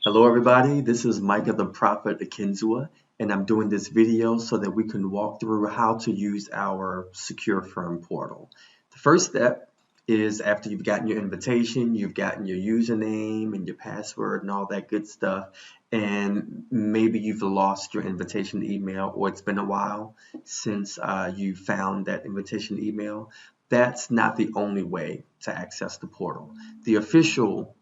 Hello, everybody. This is Micah the Prophet Akinzua, and I'm doing this video so that we can walk through how to use our Secure Firm portal. The first step is after you've gotten your invitation, you've gotten your username and your password and all that good stuff, and maybe you've lost your invitation email or it's been a while since you found that invitation email. That's not the only way to access the portal. The official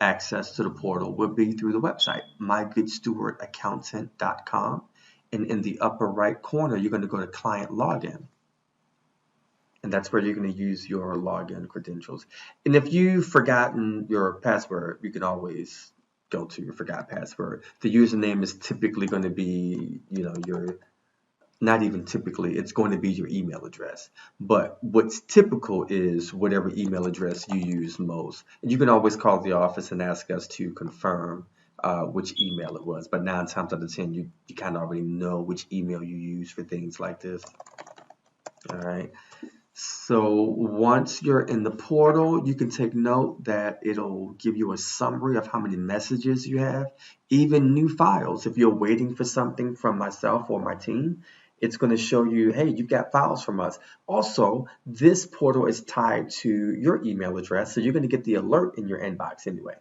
access to the portal would be through the website, mygoodstewardaccountant.com. And in the upper right corner, you're going to go to client login. And that's where you're going to use your login credentials. And if you've forgotten your password, you can always go to your forgot password. The username is typically going to be, your not even typically, it's going to be your email address. But what's typical is whatever email address you use most. And you can always call the office and ask us to confirm which email it was. But 9 times out of 10, you kind of already know which email you use for things like this. All right. So once you're in the portal, you can take note that it'll give you a summary of how many messages you have, even new files. If you're waiting for something from myself or my team, it's going to show you, hey, you've got files from us. Also, this portal is tied to your email address, so you're going to get the alert in your inbox anyway.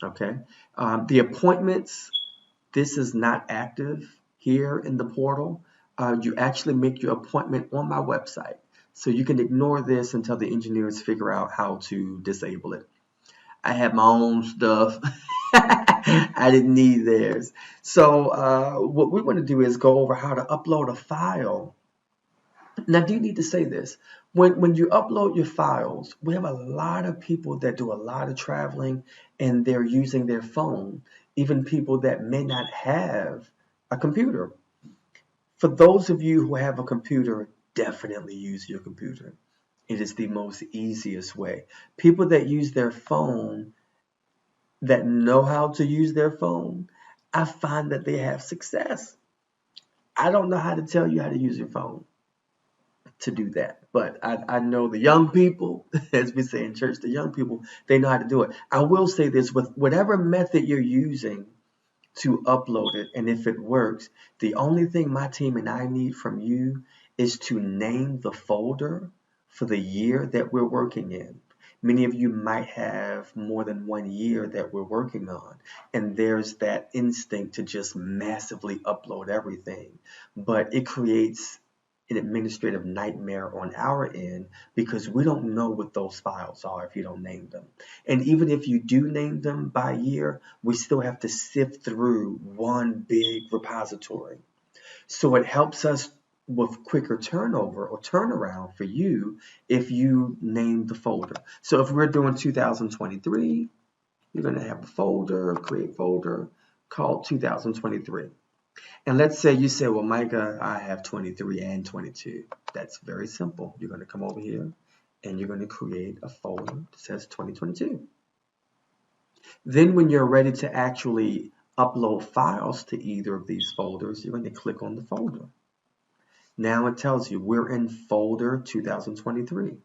Okay. The appointments, this is not active here in the portal. You actually make your appointment on my website. So you can ignore this until the engineers figure out how to disable it. I have my own stuff. I didn't need theirs. So what we want to do is go over how to upload a file. Now, do you need to say this? When you upload your files, we have a lot of people that do a lot of traveling and they're using their phone, even people that may not have a computer. For those of you who have a computer, definitely use your computer. It is the most easiest way. People that use their phone, that know how to use their phone, I find that they have success. I don't know how to tell you how to use your phone to do that. But I know the young people, as we say in church, the young people, they know how to do it. I will say this, with whatever method you're using to upload it, and if it works, the only thing my team and I need from you is to name the folder for the year that we're working in. Many of you might have more than 1 year that we're working on, and there's that instinct to just massively upload everything. But it creates an administrative nightmare on our end because we don't know what those files are if you don't name them. And even if you do name them by year, we still have to sift through one big repository. So it helps us with quicker turnover or turnaround for you if you name the folder. So if we're doing 2023, you're going to have a folder, create folder called 2023. And let's say you say, well, Micah, I have 23 and 22. That's very simple. You're going to come over here and you're going to create a folder that says 2022. Then when you're ready to actually upload files to either of these folders, you're going to click on the folder. Now it tells you we're in folder 2023.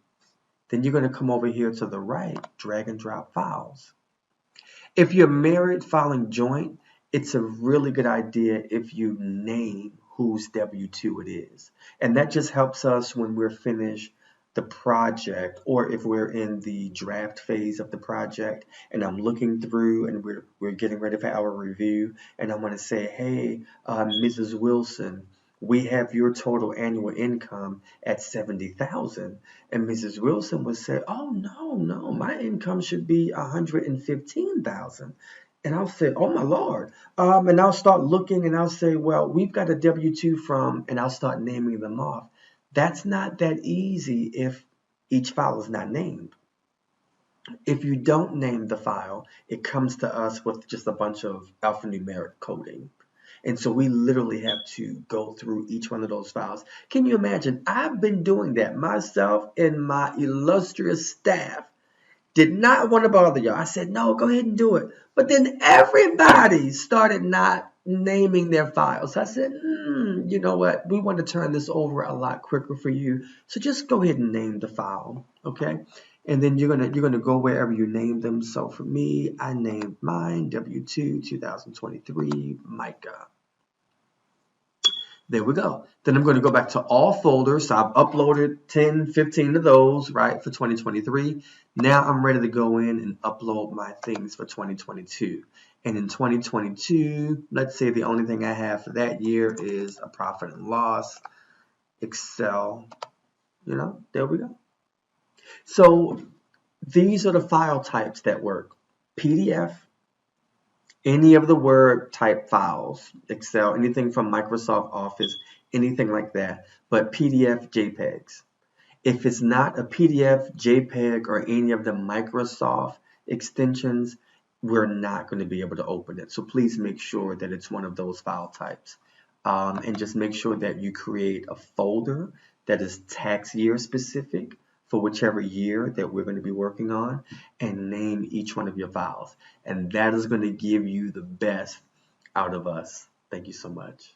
Then you're going to come over here to the right, drag and drop files. If you're married filing joint, it's a really good idea if you name whose W-2 it is. And that just helps us when we're finished the project, or if we're in the draft phase of the project and I'm looking through and we're getting ready for our review, and I want to say, hey, Mrs. Wilson, we have your total annual income at 70,000. And Mrs. Wilson would say, oh, no, my income should be 115,000. And I'll say, oh my Lord. And I'll start looking and I'll say, well, we've got a W-2 from, and I'll start naming them off. That's not that easy if each file is not named. If you don't name the file, it comes to us with just a bunch of alphanumeric coding. And so we literally have to go through each one of those files. Can you imagine? I've been doing that myself, and my illustrious staff did not want to bother y'all. I said, no, go ahead and do it. But then everybody started not naming their files. I said, you know what? We want to turn this over a lot quicker for you. So just go ahead and name the file, okay? And then you're gonna go wherever you name them. So for me, I named mine W2 2023 Micah. There we go. Then I'm going to go back to all folders. So I've uploaded 10, 15 of those, right, for 2023. Now I'm ready to go in and upload my things for 2022. And in 2022, let's say the only thing I have for that year is a profit and loss, Excel, there we go. So these are the file types that work. PDF, any of the Word type files, Excel, anything from Microsoft Office, anything like that, but PDF, JPEGs. If it's not a PDF, JPEG, or any of the Microsoft extensions, we're not going to be able to open it. So please make sure that it's one of those file types. And just make sure that you create a folder that is tax year specific for whichever year that we're going to be working on, and name each one of your files. And that is going to give you the best out of us. Thank you so much.